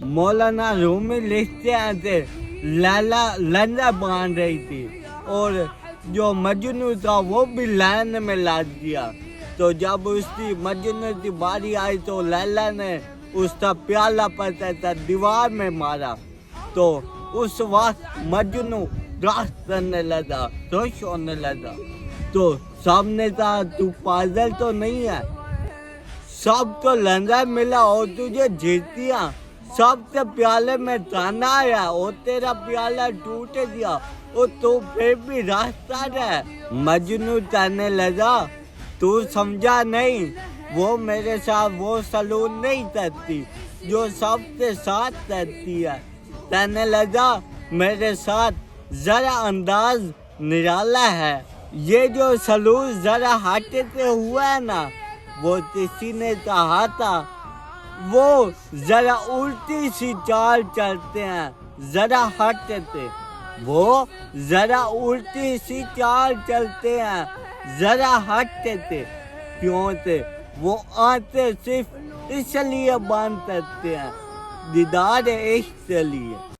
مولانا رومی لکھتے ہیں لیلا لندہ باندھ رہی تھی اور جو مجنو تھا وہ بھی لائن میں لگ گیا. تو جب اس کی مجنو کی باری آئی تو لیلا نے اس کا پیالہ پتا تھا دیوار میں مارا. تو اس وقت مجنو رقص کرنے لگا, خوش ہونے لگا. تو سب نے کہا تو پاگل تو نہیں ہے, سب کو لندہ ملا اور تجھے جیت دیا, سب کے پیالے میں تانا آیا اور تیرا پیالہ ٹوٹ گیا اور تو پھر بھی رقص کر رہا ہے. مجنو کہنے لگا تو سمجھا نہیں, وہ میرے ساتھ وہ سلوک نہیں کرتی جو سب کے ساتھ کرتی ہے. کہنے لگا میرے ساتھ ذرا انداز نرالا ہے, یہ جو سلوک ذرا ہٹے سے ہوا ہے نا, وہ کسی نے کہا تھا وہ ذرا الٹی سی چال چلتے ہیں ذرا ہٹے سے, وہ ذرا الٹی سی چال چلتے ہیں ذرا ہٹے سے. کیوں سے؟ وہ آنکھیں صرف اس لیے بند کرتے ہیں دیدار عشق کے لیے.